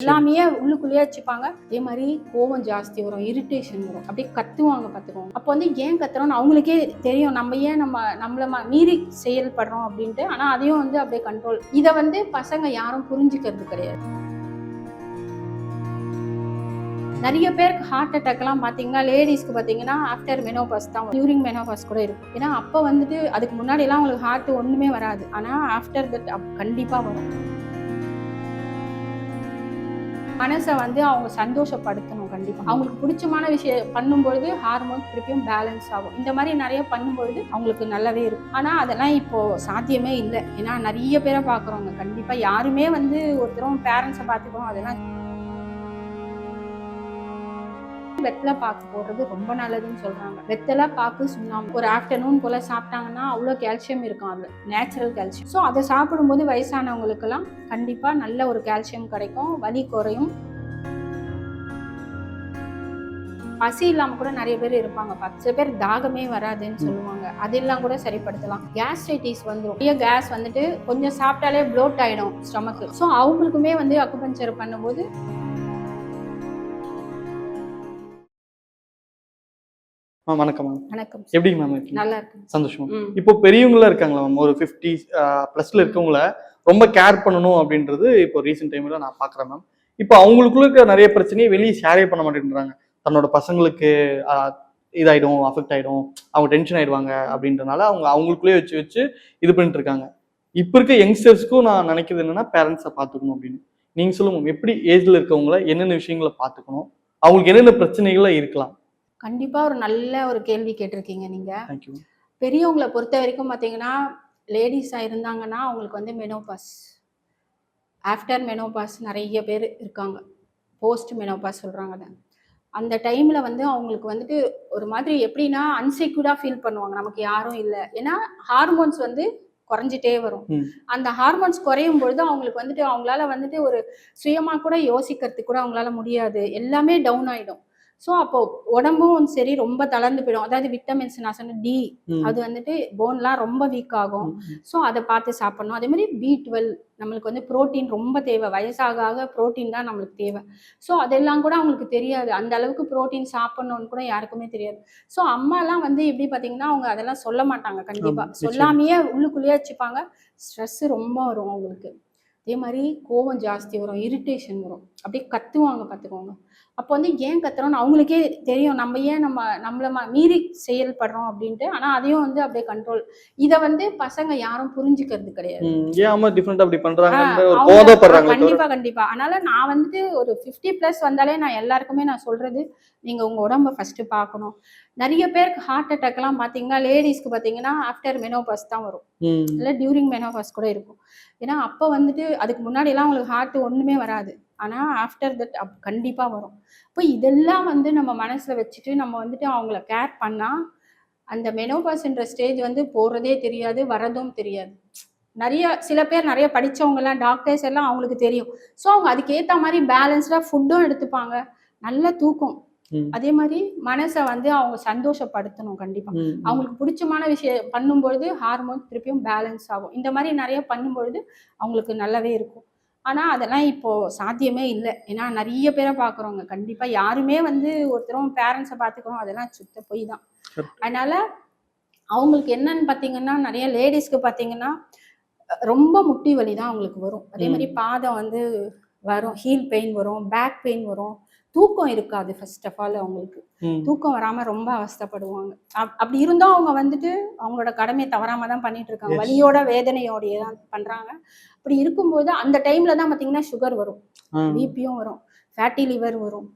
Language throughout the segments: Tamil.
எல்லாமே உள்ளுக்குள்ளேயே வச்சுப்பாங்க. அதே மாதிரி கோவம் ஜாஸ்தி வரும், இரிட்டேஷன் வரும், அப்படியே கத்துவாங்க பார்த்துக்கோங்க. அப்போ வந்து ஏன் கத்துறோம்னு அவங்களுக்கே தெரியும், நம்ம ஏன் நம்மள மீறி செயல்படுறோம் அப்படின்ட்டு. ஆனா அதையும் வந்து அப்படியே கண்ட்ரோல். இதை வந்து பசங்க யாரும் புரிஞ்சுக்கிறது கிடையாது. நிறைய பேருக்கு ஹார்ட் அட்டாக்லாம் பார்த்தீங்கன்னா லேடிஸ்க்கு பார்த்தீங்கன்னா ஆஃப்டர் மெனோபாஸ் தான், டியூரிங் மெனோபாஸ் கூட இருக்கும். ஏன்னா அப்போ வந்துட்டு அதுக்கு முன்னாடியெல்லாம் அவங்களுக்கு ஹார்ட் ஒன்றுமே வராது. ஆனால் ஆஃப்டர் தட் கண்டிப்பாக வரும். மனசை வந்து அவங்க சந்தோஷப்படுத்தணும். கண்டிப்பா அவங்களுக்கு பிடிச்சமான விஷயம் பண்ணும்பொழுது ஹார்மோன் திருப்பியும் பேலன்ஸ் ஆகும். இந்த மாதிரி நிறைய பண்ணும்பொழுது அவங்களுக்கு நல்லாவே இருக்கும். ஆனா அதெல்லாம் இப்போ சாத்தியமே இல்லை. ஏன்னா நிறைய பேரை பாக்குறோங்க. கண்டிப்பா யாருமே வந்து ஒருத்தரும் பேரண்ட்ஸை பார்த்துக்கிறோம் அதெல்லாம். வெத்தலை பாக்கு போடுறது ரொம்ப நல்லதுன்னு சொல்றாங்க. வெத்தலை பாக்கு சுண்ணாம்பு ஒரு ஆஃப்டர்நூன் போல சாப்பிட்டாங்கன்னா அவ்வளோ கால்சியம் இருக்கும். அதுல நேச்சுரல் கால்சியம். ஸோ அதை சாப்பிடும்போது வயசானவங்களுக்கெல்லாம் கண்டிப்பா நல்ல ஒரு கால்சியம் கிடைக்கும், வலி குறையும். பசி இல்லாம கூட நிறைய பேர் இருப்பாங்க. 10 பேர் தாகமே வராதுன்னு சொல்லுவாங்க. அதெல்லாம் கூட சரிப்படுத்தலாம். கேஸ்ட்ரைட்டிஸ் வந்துடும். கேஸ் வந்துட்டு கொஞ்சம் சாப்பிட்டாலே ப்ளோட் ஆயிடும் ஸ்டொமக்கு. ஸோ அவங்களுக்குமே வந்து அக்குபஞ்சர் பண்ணும்போது. வணக்கம் மேம். வணக்கம். எப்படி மேம்? நல்லா இருக்கு. சந்தோஷம். இப்போ பெரியவங்களா இருக்காங்களா மேம், ஒரு 50 பிளஸ்ல இருக்கவங்கள ரொம்ப கேர் பண்ணணும் அப்படின்றது இப்போ ரீசெண்ட் டைம்ல நான் பாக்குறேன் மேம். இப்போ அவங்களுக்குள்ள இருக்க நிறைய பிரச்சனையை வெளியே ஷேரே பண்ண மாட்டேன்றாங்க. தன்னோட பசங்களுக்கு இதாயிடும், அஃபெக்ட் ஆயிடும், அவங்க டென்ஷன் ஆயிடுவாங்க அப்படின்றனால அவங்களுக்குள்ளே வச்சு வச்சு இது பண்ணிட்டு இருக்காங்க. இப்போ இருக்க யங்ஸ்டர்ஸ்க்கும் நான் நினைக்கிறது என்னன்னா பேரண்ட்ஸை பார்த்துக்கணும் அப்படின்னு. நீங்க சொல்லுங்க, எப்படி ஏஜ்ல இருக்கவங்கள என்னென்ன விஷயங்களை பார்த்துக்கணும், அவங்களுக்கு என்னென்ன பிரச்சனைகள்லாம் இருக்கலாம்? கண்டிப்பா ஒரு நல்ல ஒரு கேள்வி கேட்டிருக்கீங்க நீங்க. தேங்க்யூ. பெரியவங்களை பொறுத்த வரைக்கும் பார்த்தீங்கன்னா லேடிஸாக இருந்தாங்கன்னா அவங்களுக்கு வந்து மெனோபாஸ், ஆஃப்டர் மெனோபாஸ் நிறைய பேர் இருக்காங்க. போஸ்ட் மெனோபாஸ் சொல்கிறாங்க. அந்த டைமில் வந்து அவங்களுக்கு வந்துட்டு ஒரு மாதிரி எப்படின்னா அன்செக்யூர்டாக ஃபீல் பண்ணுவாங்க. நமக்கு யாரும் இல்லை. ஏன்னா ஹார்மோன்ஸ் வந்து குறைஞ்சிட்டே வரும். அந்த ஹார்மோன்ஸ் குறையும் பொழுது அவங்களுக்கு வந்துட்டு அவங்களால வந்துட்டு ஒரு சுயமாக கூட யோசிக்கிறதுக்கு கூட அவங்களால முடியாது. எல்லாமே டவுன் ஆகிடும். ஸோ அப்போ உடம்பும் சரி ரொம்ப தளர்ந்து போயிடும். அதாவது விட்டமின்ஸ் நான் சொன்ன டி, அது வந்துட்டு போன்லாம் ரொம்ப வீக் ஆகும். ஸோ அதை பார்த்து சாப்பிடணும். அதே மாதிரி B12 நம்மளுக்கு வந்து புரோட்டீன் ரொம்ப தேவை. வயசாக புரோட்டீன் தான் நம்மளுக்கு தேவை. ஸோ அதெல்லாம் கூட அவங்களுக்கு தெரியாது. அந்த அளவுக்கு புரோட்டீன் சாப்பிடணும்னு கூட யாருக்குமே தெரியாது. ஸோ அம்மாலாம் வந்து எப்படி பார்த்தீங்கன்னா அவங்க அதெல்லாம் சொல்ல மாட்டாங்க. கண்டிப்பாக சொல்லாமையே உள்ளுக்குள்ளேயே வச்சுப்பாங்க. ஸ்ட்ரெஸ் ரொம்ப வரும் அவங்களுக்கு. அதே மாதிரி கோவம் ஜாஸ்தி வரும், இரிட்டேஷன் வரும், அப்படியே கத்துவாங்க பார்த்துக்கோங்க. அப்போ வந்து ஏன் கத்துறோம்னு அவங்களுக்கே தெரியும், நம்ம ஏன் நம்மள மீறி செயல்படுறோம் அப்படின்ட்டு. ஆனா அதையும் வந்து அப்படியே கண்ட்ரோல். இதை வந்து பசங்க யாரும் புரிஞ்சுக்கிறது கிடையாது. கண்டிப்பா. அதனால நான் வந்துட்டு ஒரு 50+ வந்தாலே நான் எல்லாருக்குமே நான் சொல்றது, நீங்க உங்க உடம்ப ஃபர்ஸ்ட் பார்க்கணும். நிறைய பேருக்கு ஹார்ட் அட்டாக் எல்லாம் பாத்தீங்கன்னா லேடிஸ்க்கு பாத்தீங்கன்னா ஆஃப்டர் மெனோபாஸ் தான் வரும், இல்லை டியூரிங் மெனோபாஸ் கூட இருக்கும். ஏன்னா அப்போ வந்துட்டு அதுக்கு முன்னாடி எல்லாம் உங்களுக்கு ஹார்ட் ஒண்ணுமே வராது. ஆனா ஆஃப்டர் தட் கண்டிப்பா வரும். இப்போ இதெல்லாம் வந்து நம்ம மனசுல வச்சுட்டு நம்ம வந்துட்டு அவங்கள கேர் பண்ணா அந்த மெனோபாஸ்ன்ற ஸ்டேஜ் வந்து போறதே தெரியாது, வரதும் தெரியாது. சில பேர் நிறைய படிச்சவங்க எல்லாம் டாக்டர்ஸ் எல்லாம் அவங்களுக்கு தெரியும். ஸோ அவங்க அதுக்கேற்ற மாதிரி பேலன்ஸ்டா ஃபுட்டும் எடுத்துப்பாங்க, நல்ல தூக்கம். அதே மாதிரி மனசை வந்து அவங்க சந்தோஷப்படுத்தணும். கண்டிப்பா அவங்களுக்கு பிடிச்சமான விஷயம் பண்ணும்பொழுது ஹார்மோன் திருப்பியும் பேலன்ஸ் ஆகும். இந்த மாதிரி நிறைய பண்ணும்பொழுது அவங்களுக்கு நல்லாவே இருக்கும். ஆனா அதெல்லாம் இப்போ சாத்தியமே இல்லை. ஏன்னா நிறைய பேரை பாக்குறோங்க. கண்டிப்பா யாருமே வந்து ஒருத்தரும் பேரண்ட்ஸை பார்த்துக்கிறோம் அதெல்லாம் சுத்த போய் தான். அதனால அவங்களுக்கு என்னன்னு பாத்தீங்கன்னா நிறைய லேடிஸ்க்கு பாத்தீங்கன்னா ரொம்ப முட்டி வலி தான் அவங்களுக்கு வரும். அதே மாதிரி பாதம் வந்து வரும், ஹீல் பெயின் வரும், பேக் பெயின் வரும். தூக்கம் இருக்காது. ஃபர்ஸ்ட் ஆஃப் ஆல் அவங்களுக்கு தூக்கம் வராம ரொம்ப அவஸ்தைப்படுவாங்க. அப்படி இருந்தும் அவங்க வந்துட்டு அவங்களோட கடமையை தவறாம தான் பண்ணிட்டு இருக்காங்க. வலியோட வேதனையோடைய தான் பண்றாங்க. அப்படி இருக்கும்போது அந்த டைம்ல தான் பாத்தீங்கன்னா சுகர் வரும், பிபியும் வரும், ஃபேட்டி லிவர் வரும்.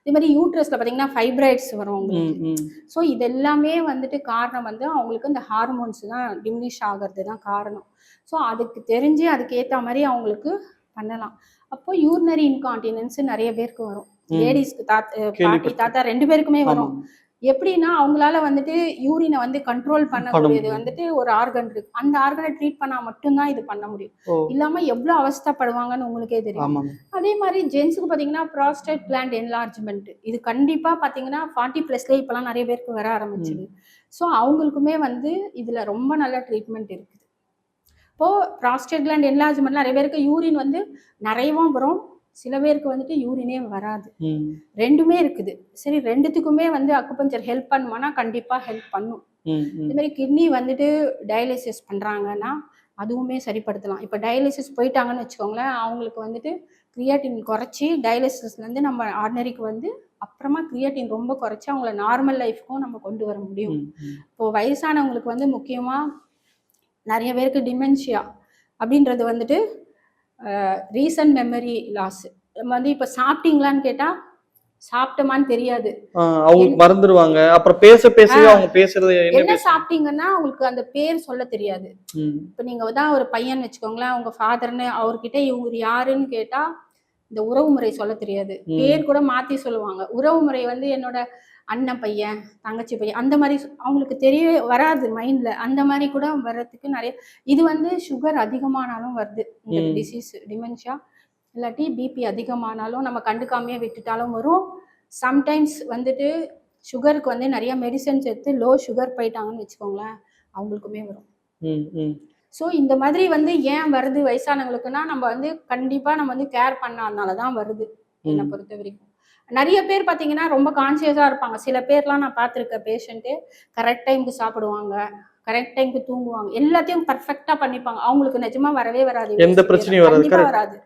அதே மாதிரி யூட்ரஸ்ல பாத்தீங்கன்னா ஃபைப்ராய்ட்ஸ் வரும் அவங்களுக்கு. ஸோ இதெல்லாமே வந்துட்டு காரணம் வந்து அவங்களுக்கு இந்த ஹார்மோன்ஸ் தான் டிமினிஷ் ஆகிறது தான் காரணம். ஸோ அதுக்கு தெரிஞ்சு அதுக்கு ஏற்ற மாதிரி அவங்களுக்கு பண்ணலாம். அப்போ யூரினரி இன்கான்டினன்ஸ் நிறைய பேருக்கு வரும். லேடிஸ்க்கு பாட்டி தாத்தா 2 பேருக்குமே வரும். எப்படின்னா அவங்களால வந்துட்டு யூரினை வந்து கண்ட்ரோல் பண்ணக்கூடியது வந்துட்டு ஒரு ஆர்கன் இருக்கு. அந்த ஆர்கனை ட்ரீட் பண்ணா மட்டும்தான் இது பண்ண முடியும். இல்லாம எவ்வளவு அவஸ்தைப்படுவாங்கன்னு உங்களுக்கே தெரியும். அதே மாதிரி ஜென்ஸுக்கு பாத்தீங்கன்னா ப்ராஸ்டேட் கிளாண்ட் என்லார்ஜ்மெண்ட், இது கண்டிப்பா பாத்தீங்கன்னா 40+ இப்பெல்லாம் நிறைய பேருக்கு வர ஆரம்பிச்சுது. ஸோ அவங்களுக்குமே வந்து இதுல ரொம்ப நல்ல ட்ரீட்மெண்ட் இருக்குது. இப்போ ப்ராஸ்டேட் கிளாண்ட் என்லார்ஜ்மெண்ட் நிறைய பேருக்கு யூரின் வந்து நிறையவும் வரும், சில பேருக்கு வந்துட்டு யூரினே வராது. ம். ரெண்டுமே இருக்குது. சரி, ரெண்டுத்துக்குமே வந்து அக்குபஞ்சர் ஹெல்ப் பண்ணுமானா கண்டிப்பா ஹெல்ப் பண்ணும். ம். இந்த ம். மாதிரி கிட்னி வந்துட்டு டயாலிசிஸ் பண்றாங்கன்னா அதுவுமே சரிப்படுத்தலாம். இப்போ டயாலிசிஸ் போயிட்டாங்கன்னு வச்சுக்கோங்களேன், அவங்களுக்கு வந்துட்டு கிரியாட்டின் குறைச்சி டயாலிசிஸ்லேருந்து நம்ம ஆர்டினரிக்கு வந்து அப்புறமா கிரியாட்டின் ரொம்ப குறைச்சி அவங்கள நார்மல் லைஃப்க்கும் நம்ம கொண்டு வர முடியும். ம். ம். இப்போ வயசானவங்களுக்கு வந்து முக்கியமா நிறைய பேருக்கு டிமென்ஷியா அப்படின்றது வந்துட்டு ரீசன்ட் மெமரி லாஸ். நம்ம வந்து இப்போ சாப்பிட்டீங்களான்னு கேட்டா சாப்பிட்டோமான்னு தெரியாது. அவங்களுக்கு மறந்துடுவாங்க. அப்புறம் பேசவே அவங்க பேசுறது என்ன சாப்பிட்டீங்கன்னா அவங்களுக்கு அந்த பேர் சொல்ல தெரியாது. ம். இப்போ நீங்க தான் ஒரு பையன் வச்சுக்கோங்களேன், உங்க ஃபாதர்னு அவர்கிட்ட இவர் யாருன்னு கேட்டா இந்த உறவு முறை சொல்ல தெரியாது. பேர் கூட மாத்தி சொல்லுவாங்க. உறவு முறை வந்து என்னோட அண்ணன் பையன், தங்கச்சி பையன் அந்த மாதிரி அவங்களுக்கு தெரியவே வராது மைண்ட்ல. அந்த மாதிரி கூட வர்றதுக்கு நிறைய இது வந்து சுகர் அதிகமானாலும் வருது இந்த டிசீஸ் டிமென்ஷியா. இல்லாட்டி பிபி அதிகமானாலும் நம்ம கண்டுக்காமையே விட்டுட்டாலும் வரும். சம்டைம்ஸ் வந்துட்டு சுகருக்கு வந்து நிறைய மெடிசன்ஸ் எடுத்து லோ சுகர் போயிட்டாங்கன்னு வச்சுக்கோங்களேன், அவங்களுக்குமே வரும். ஸோ இந்த மாதிரி வந்து ஏன் வருது வயசானவங்களுக்குன்னா, நம்ம வந்து கண்டிப்பா நம்ம வந்து கேர் பண்ணாதனால தான் வருது என்னை பொறுத்த வரைக்கும். நிறைய பேர் பார்த்தீங்கன்னா ரொம்ப கான்சியஸா இருப்பாங்க. சில பேர்லாம் நான் பார்த்துருக்கேன் பேஷண்ட்டு கரெக்ட் டைமுக்கு சாப்பிடுவாங்க, கரெக்ட் டைமுக்கு தூங்குவாங்க, எல்லாத்தையும் பர்ஃபெக்ட்டா பண்ணிப்பாங்க. அவங்களுக்கு நிஜமா வரவே வராது. எந்த பிரச்சனையும் வராது. கண்டிப்பா வராது.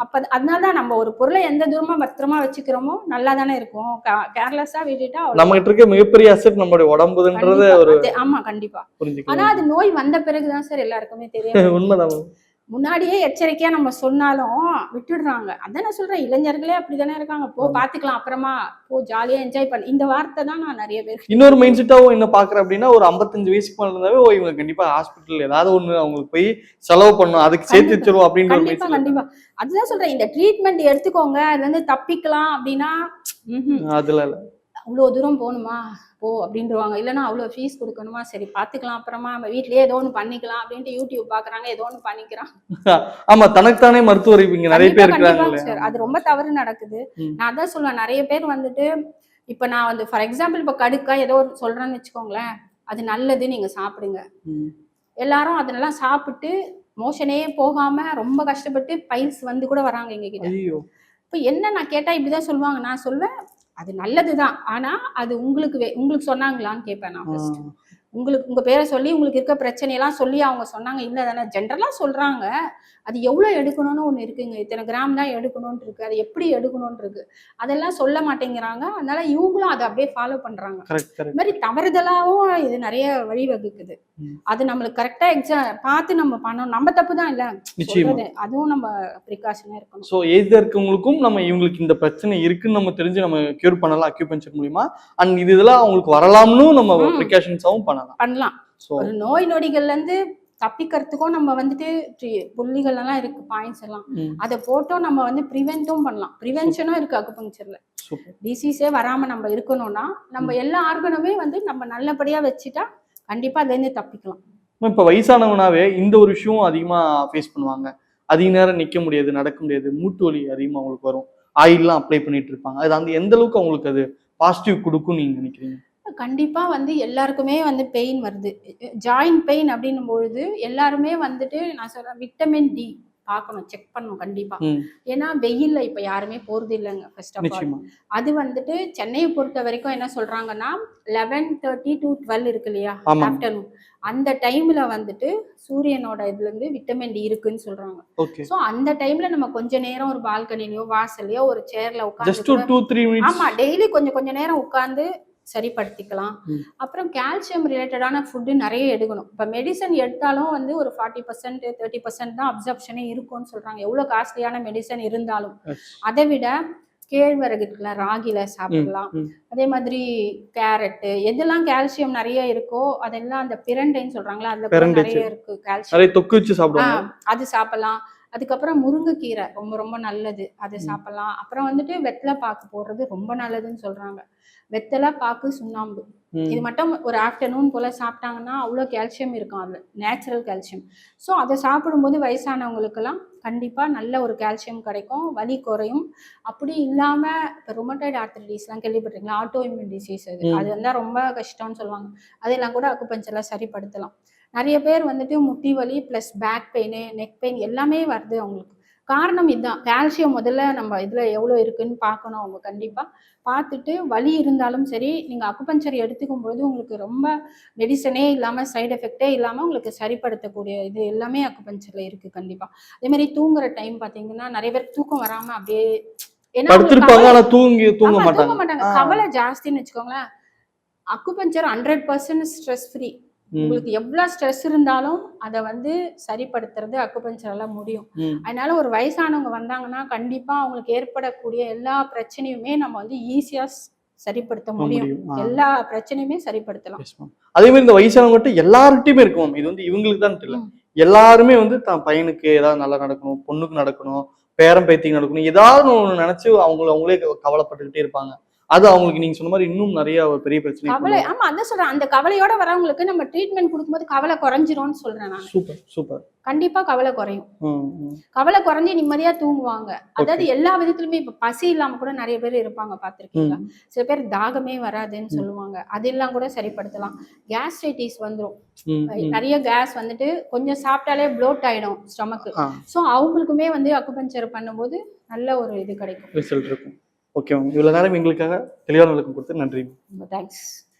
அப்ப அதனால தான் நம்ம ஒரு பொருளை எந்த தூரமா பத்திரமா வச்சுக்கிறோமோ நல்லா தானே இருக்கும். கேர்லெஸ்ஸா விட்டுட்டா நம்ம கிட்ட இருக்க மிகப்பெரிய அசெட் நம்மளுடைய உடம்புன்றது ஒரு ஆமா கண்டிப்பா. புரிஞ்சுக்கலாம். ஆனா அது நோய் வந்த பிறகுதான் சார் எல்லாருக்குமே தெரியும். உண்மைதான். முன்னாடியே எச்சரிக்கையா நம்ம சொன்னாலும் விட்டுடுறாங்க. அதான் நான் சொல்றேன், இளைஞர்களே அப்படித்தானே இருக்காங்க. போ பாத்துக்கலாம் அப்புறமா, போ ஜாலியா என்ஜாய் பண்ணு. இந்த வார்த்தை தான் நான் நிறைய பேர். இன்னொரு மைண்ட் செட்டாவும் என்ன பாக்குறேன் அப்படின்னா, ஒரு 55 வயசுக்கு மேல இருந்தாவே இவங்க கண்டிப்பா ஹாஸ்பிட்டல் ஏதாவது ஒண்ணு அவங்களுக்கு போய் செலவு பண்ணும், அதுக்கு சேர்த்து வச்சிருவோம் அப்படின்ற ஒரு கண்டிப்பா கண்டிப்பா. அதுதான் சொல்றேன், இந்த ட்ரீட்மெண்ட் எடுத்துக்கோங்க, அதுல இருந்து தப்பிக்கலாம் அப்படின்னா அதுல அவ்வளோ தூரம் போகணுமா போ அப்படின்றவாங்க. இல்லைன்னா அவ்வளோ ஃபீஸ் கொடுக்கணுமா, சரி பார்த்துக்கலாம் அப்புறமா நம்ம வீட்லயே ஏதோ ஒன்று பண்ணிக்கலாம் அப்படின்ட்டு யூடியூப் பார்க்குறாங்க, ஏதோ ஒன்று பண்ணிக்கிறான். ஆமா, தனக்குத்தானே மருத்துவர் இங்க நிறைய பேர் இருக்காங்க சார். அது ரொம்ப தவறு நடக்குது. நான் அதான் சொல்லுவேன், நிறைய பேர் வந்துட்டு இப்போ நான் வந்து ஃபார் எக்ஸாம்பிள் இப்போ கடுக்கா ஏதோ ஒரு சொல்றேன்னு வச்சுக்கோங்களேன், அது நல்லது நீங்க சாப்பிடுங்க. எல்லாரும் அதெல்லாம் சாப்பிட்டு மோஷனே போகாம ரொம்ப கஷ்டப்பட்டு பைல்ஸ் வந்து கூட வராங்க எங்க கிட்ட. இப்போ என்ன நான் கேட்டா இப்படிதான் சொல்லுவாங்க. நான் சொல்வேன் அது நல்லதுதான், ஆனா அது உங்களுக்கு சொன்னாங்களான்னு கேட்பேன் நான் ஃபர்ஸ்ட். உங்களுக்கு உங்க பேரை சொல்லி உங்களுக்கு இருக்க பிரச்சனையெல்லாம் சொல்லி அவங்க சொன்னாங்க இல்லை தானே? ஜென்ரலா சொல்றாங்க. அது எவ்வளவு எடுக்கணும்னு ஒண்ணு இருக்குங்க. இத்தனை கிராம் தான் எடுக்கணும்னு இருக்கு, அது எப்படி எடுக்கணும்னு இருக்கு, அதெல்லாம் சொல்ல மாட்டேங்கிறாங்க. அதனால இவங்களும் அதை அப்படியே ஃபாலோ பண்றாங்க. இந்த மாதிரி தவறுதலாவும் இது நிறைய வழிவகுக்குது. அது நம்மளுக்கு கரெக்டா பார்த்து நம்ம பண்ணணும். நம்ம தப்பு தான் இல்ல, அதுவும் நம்ம ப்ரிகாஷனா இருக்கணும். சோ ஏஜ்ல இருக்கவங்களுக்கும் நம்ம இவங்களுக்கு இந்த பிரச்சனை இருக்குன்னு நம்ம தெரிஞ்சு நம்ம கியூர் பண்ணலாம் அக்யூபஞ்சர் மூலமா. அண்ட் இதெல்லாம் அவங்களுக்கு வரலாம்னு நம்ம ப்ரிகாஷன்ஸாவும் பண்ணலாம். ஒரு நோய் நொடிகள்ல இருந்து தப்பிக்கிறதுக்கும் நம்ம வந்துட்டு புள்ளிகள் எல்லாம் இருக்கு, பாயிண்ட்ஸ் எல்லாம் அதை போட்டோம் நம்ம வந்து ப்ரிவென்ட்டும் பண்ணலாம். ப்ரிவென்ஷனும் இருக்கு அக்குபங்க்சர்ல. டிசீஸே வராம நம்ம இருக்கணும்னா நம்ம எல்லா ஆர்கனுமே வந்து நம்ம நல்லபடியா வச்சுட்டா கண்டிப்பா அதுல இருந்து தப்பிக்கலாம். இப்ப வயசானவனாவே இந்த ஒரு விஷயம் அதிகமா ஃபேஸ் பண்ணுவாங்க. அதிக நேரம் நிக்க முடியாது, நடக்க முடியாது, மூட்டு வலி அதிகமா அவங்களுக்கு வரும், ஆயில்லாம் அப்ளை பண்ணிட்டு இருப்பாங்க. அது அந்த எந்த அளவுக்கு அவங்களுக்கு அது பாசிட்டிவ் கொடுக்கும் நீங்க நினைக்கிறீங்க? கண்டிப்பா வந்து எல்லாருக்குமே வந்து பெயின் வருது. ஜாயிண்ட் பெயின் அப்படின்னும் பொழுது எல்லாருமே வந்துட்டு நான் சொல்றேன் விட்டமின் டி பார்க்கணும், செக் பண்ணணும் கண்டிப்பா. ஏன்னா வெயில்ல இப்ப யாருமே போறது இல்லைங்க. ஃபர்ஸ்ட் ஆஃப் ஆல் அது வந்துட்டு சென்னையை பொறுத்த வரைக்கும் என்ன சொல்றாங்கன்னா 11:30 to 12 இருக்கு இல்லையா ஆஃப்டர்நூன், அந்த டைம்ல வந்துட்டு சூரியனோட இதுல இருந்து விட்டமின் டி இருக்குன்னு சொல்றாங்க. சோ அந்த டைம்ல நம்ம கொஞ்ச நேரம் ஒரு பால்கனிலயோ வாசல்லையோ ஒரு சேர்ல உட்கார்ந்து ஆமா டெய்லி கொஞ்சம் நேரம் உட்கார்ந்து சரிப்படுத்திக்கலாம். அப்புறம் கால்சியம் ரிலேட்டடான ஃபுட்டு நிறைய எடுக்கணும். இப்போ மெடிசன் எடுத்தாலும் வந்து ஒரு 40% 30% தான் அப்சர்ப்ஷனே இருக்கும்னு சொல்றாங்க, எவ்வளவு காஸ்ட்லியான மெடிசன் இருந்தாலும். அதை விட கேழ்வரகு இருக்குல்ல, ராகில சாப்பிடலாம். அதே மாதிரி கேரட்டு, எதெல்லாம் கால்சியம் நிறைய இருக்கோ அதெல்லாம், அந்த பிரண்டைன்னு சொல்றாங்களா அதுல நிறைய இருக்கு கால்சியம், அது சாப்பிடலாம். அதுக்கப்புறம் முருங்கைக்கீரை ரொம்ப ரொம்ப நல்லது, அது சாப்பிடலாம். அப்புறம் வந்துட்டு வெத்தலை பாக்கு போடுறது ரொம்ப நல்லதுன்னு சொல்றாங்க. வெத்தலை பாக்கு சுண்ணாம்பு இது மட்டும் ஒரு ஆஃப்டர்நூன் போல சாப்பிட்டாங்கன்னா அவ்வளோ கால்சியம் இருக்கும், அதுல நேச்சுரல் கால்சியம். ஸோ அதை சாப்பிடும்போது வயசானவங்களுக்கெல்லாம் கண்டிப்பா நல்ல ஒரு கால்சியம் கிடைக்கும், வலி குறையும். அப்படி இல்லாம இப்போ ருமட்டாய்டு ஆர்த்ரைட்டிஸ்லாம் கேள்விப்பட்டிருக்கீங்களா? ஆட்டோ இம்யூன் டிசீஸ், அது வந்தால் ரொம்ப கஷ்டம்னு சொல்லுவாங்க. அதெல்லாம் கூட அக்குபஞ்சர்ல சரிப்படுத்தலாம். நிறைய பேர் வந்துட்டு முட்டி வலி plus back pain, neck pain எல்லாமே வருது அவங்களுக்கு. காரணம் இதுதான். கால்சியம் முதல்ல நம்ம இதுல எவ்வளோ இருக்குன்னு பார்க்கணும் அவங்க கண்டிப்பா. பார்த்துட்டு வலி இருந்தாலும் சரி, நீங்க அக்குபஞ்சர் எடுத்துக்கும் பொழுது உங்களுக்கு ரொம்ப மெடிசனே இல்லாம, சைட் எஃபெக்ட்டே இல்லாம உங்களுக்கு சரிப்படுத்தக்கூடிய இது எல்லாமே அக்குபஞ்சர்ல இருக்கு கண்டிப்பா. அதே மாரி தூங்குற டைம் பார்த்தீங்கன்னா, நெறைய பேருக்கு தூக்கம் வராம அப்படியே ஏன்னா அவங்களுக்கு படுத்திருப்பாங்க கவலை ஆனா தூங்க ஆமா தூங்க மாட்டாங்க. மாட்டாங்க. ஆ. கவலை ஜாஸ்தின்னு வச்சுக்கோங்களேன். Acupuncture 100% stress free. ம். உங்களுக்கு எவ்வளோ ஸ்ட்ரெஸ் இருந்தாலும் அத வந்து சரிப்படுத்துறது அக்குபஞ்சரால முடியும். ம். அதனால ஒரு வயசானவங்க வந்தாங்கன்னா, கண்டிப்பா அவங்களுக்கு ஏற்படக்கூடிய எல்லா பிரச்சனையுமே நம்ம வந்து ஈஸியா சரிப்படுத்த முடியும். முடியும். ஆ. எல்லா பிரச்சனையுமே சரிப்படுத்தலாம். Yes ma'am. அதே மாதிரி இந்த வயசானவங்ககிட்ட எல்லார்கிட்டயுமே இருக்கும் மேம். இது வந்து இவங்களுக்கு தான் இல்ல. ம். எல்லாருமே வந்து தான் பையனுக்கு ஏதாவது நல்லா நடக்கணும், பொண்ணுக்கு நடக்கணும், பேரன் பேத்திக்கு நடக்கணும். ஏதாவது ஒண்ணு நினைச்சு அவங்களே கவலைப்பட்டுக்கிட்டே இருப்பாங்க. அது அவங்களுக்கு நீங்க சொன்ன மாரி இன்னும் நெறைய ஒரு பெரிய பிரச்சனைய கொண்டு கவலை வரும். ஆமா அதான் சொல்றேன். அந்த கவலையோட வரவங்களுக்கு நம்ம ட்ரீட்மெண்ட் குடுக்கும்போது கவலை குறைஞ்சிரும்னு சொல்றேன் நானு. Super, super. கண்டிப்பா கவலை குறையும். ம், ம். கவலை குறைஞ்சு நிம்மதியா தூங்குவாங்க. அதாவது ஓகே. எல்லா விதத்திலுமே இப்ப பசி இல்லாம கூட நெறைய பேர் இருப்பாங்க பார்த்திருக்கீங்களா? ம், சில பேர் தாகமே வராதுன்னு ம், சொல்லுவாங்க. அதெல்லாம் கூட சரிப்படுத்தலாம். கேஸ்ட்ரைட்டிஸ் வந்துரும். ம், ம். நெறைய கேஸ் வந்துட்டு கொஞ்சம் சாப்பிட்டாலே ப்ளோட் ஆயிடும் ஸ்டொமக்கு. ஆ. ஸோ அவங்களுக்குமே வந்து அக்குபஞ்சர் பண்ணும்போது நல்ல ஒரு இது கிடைக்கும். ரிசல்ட் இருக்கும். Okay ma'am. இவ்வளவு நேரம் எங்களுக்காக தெளிவான விளக்கம் கொடுத்து நன்றி. ரொம்ப தேங்க்ஸ்.